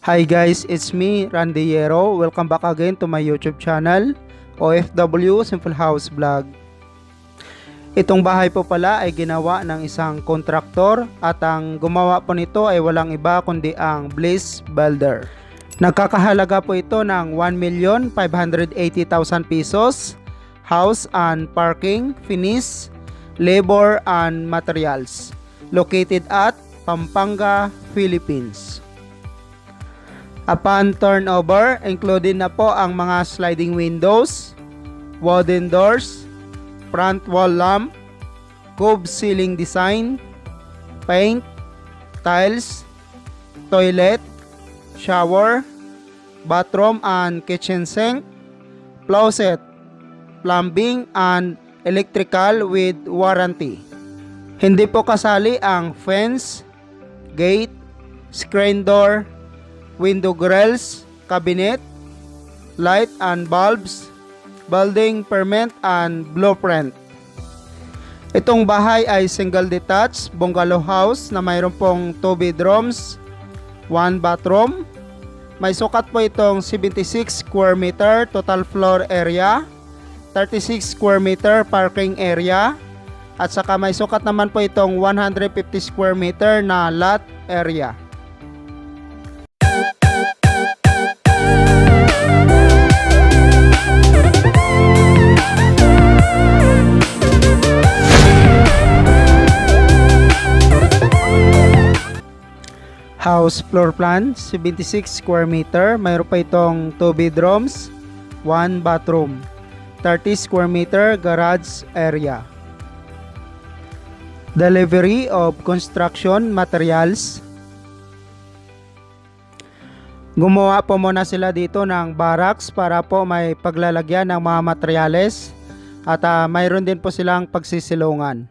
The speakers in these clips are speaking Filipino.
Hi guys, it's me, Randy Yero. Welcome back again to my YouTube channel, OFW Simple House Vlog. Itong bahay po pala ay ginawa ng isang kontraktor at ang gumawa po nito ay walang iba kundi ang Bliss Builder. Nagkakahalaga po ito ng 1,580,000 pesos, house and parking, finish, labor and materials. Located at Pampanga, Philippines. Upon turnover, included na po ang mga sliding windows, wooden doors, front wall lamp, cove ceiling design, paint, tiles, toilet, shower, bathroom and kitchen sink, closet, plumbing and electrical with warranty. Hindi po kasali ang fence, gate, screen door, window grills, cabinet, light and bulbs, building permit and blueprint. Itong bahay ay single detached bungalow house na mayroon pong 2 bedrooms, 1 bathroom. May sukat po itong 76 square meter total floor area, 36 square meter parking area, at saka may sukat naman po itong 150 square meter na lot area. House floor plan, 76 square meter. Mayroon pa itong 2 bedrooms, 1 bathroom, 30 square meter garage area. Delivery of construction materials. Gumawa po muna sila dito ng barracks para po may paglalagyan ng mga materyales at mayroon din po silang pagsisilungan.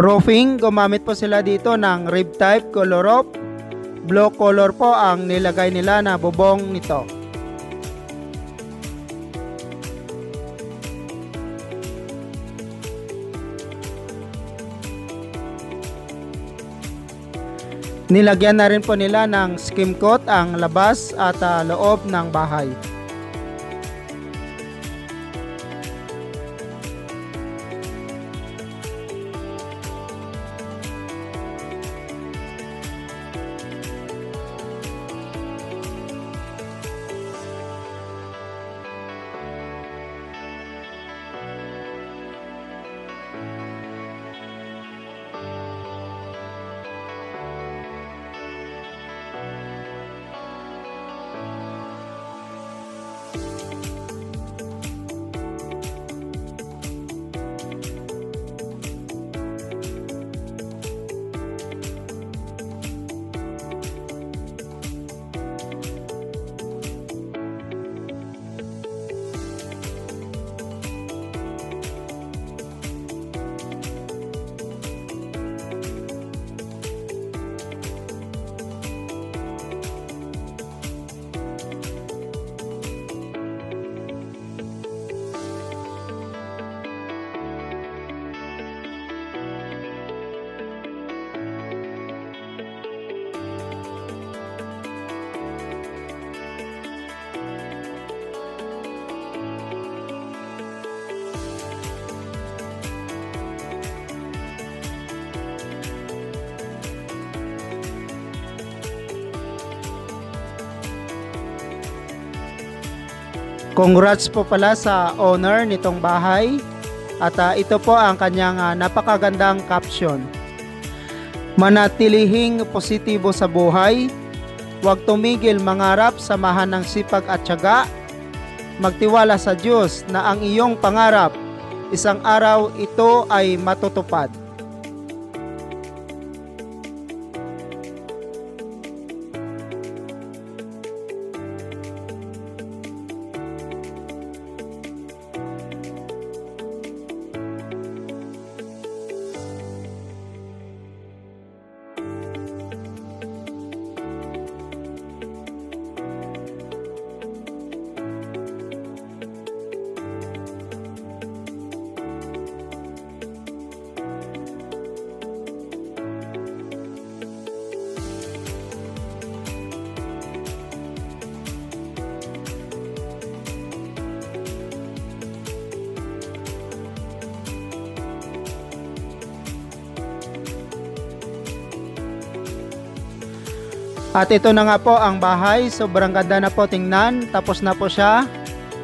Roofing, gumamit po sila dito ng rib type color roof. Blue color po ang nilagay nila na bubong nito. Nilagyan na rin po nila ng skim coat ang labas at loob ng bahay. Congrats po pala sa owner nitong bahay at ito po ang kanyang napakagandang caption. Manatilihing positibo sa buhay, huwag tumigil mangarap, samahan ng sipag at tiyaga, magtiwala sa Diyos na ang iyong pangarap, isang araw ito ay matutupad. At ito na nga po ang bahay, sobrang ganda na po tingnan, tapos na po siya.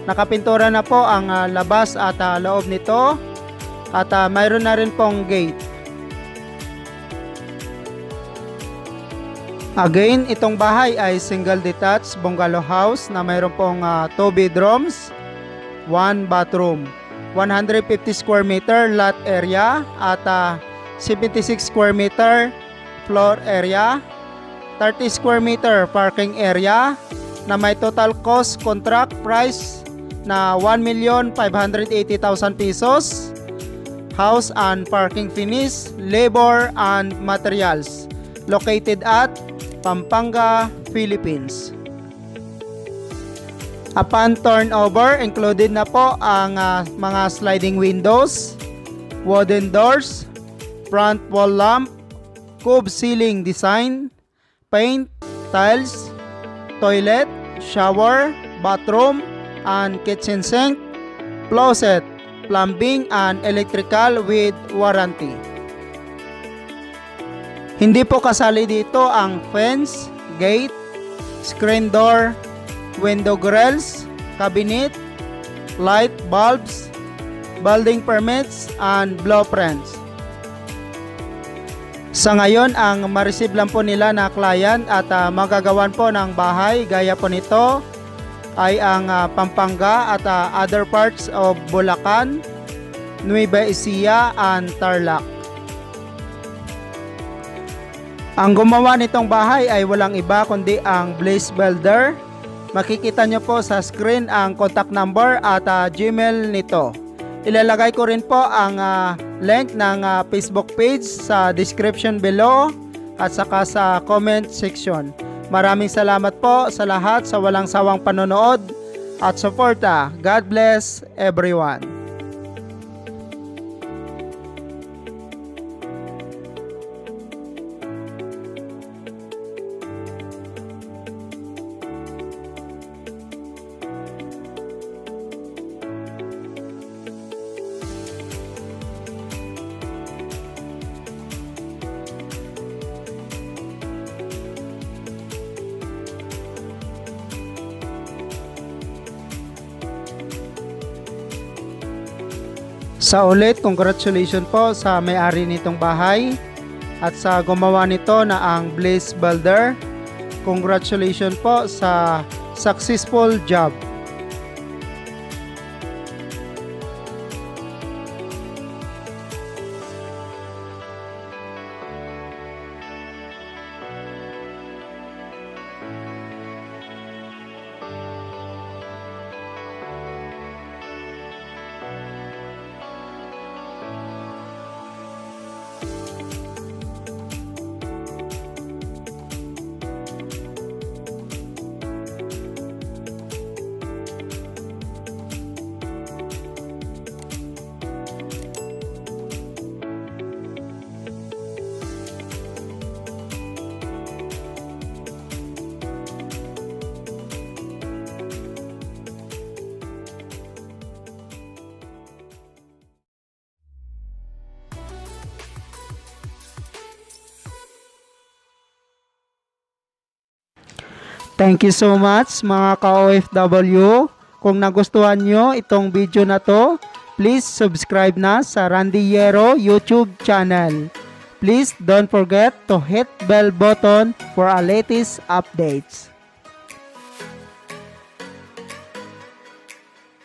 Nakapintura na po ang labas at loob nito at mayroon na rin pong gate. Again, itong bahay ay single detached bungalow house na mayroon pong 2 bedrooms, 1 bathroom, 150 square meter lot area at 76 square meter floor area, 30 square meter parking area na may total cost contract price na 1,580,000 pesos. House and parking finish, labor and materials. Located at Pampanga, Philippines. Upon turnover, included na po ang mga sliding windows, wooden doors, front wall lamp, cube ceiling design, paint, tiles, toilet, shower, bathroom, and kitchen sink, closet, plumbing, and electrical with warranty. Hindi po kasali dito ang fence, gate, screen door, window grills, cabinet, light bulbs, building permits, and blueprints. Sa ngayon, ang ma-receive lang po nila na client at magagawan po ng bahay gaya po nito ay ang Pampanga at other parts of Bulacan, Nueva Ecija, and Tarlac. Ang gumawa nitong bahay ay walang iba kundi ang Blaze Builder. Makikita nyo po sa screen ang contact number at Gmail nito. Ilalagay ko rin po ang link ng Facebook page sa description below at saka sa comment section. Maraming salamat po sa lahat sa walang sawang panonood at suporta. God bless everyone. Sa ulit, congratulations po sa may-ari nitong bahay at sa gumawa nito na ang Bliss Builder. Congratulations po sa successful job. Thank you so much mga ka-OFW. Kung nagustuhan nyo itong video na to, please subscribe na sa Randy Yero YouTube channel. Please don't forget to hit bell button for our latest updates.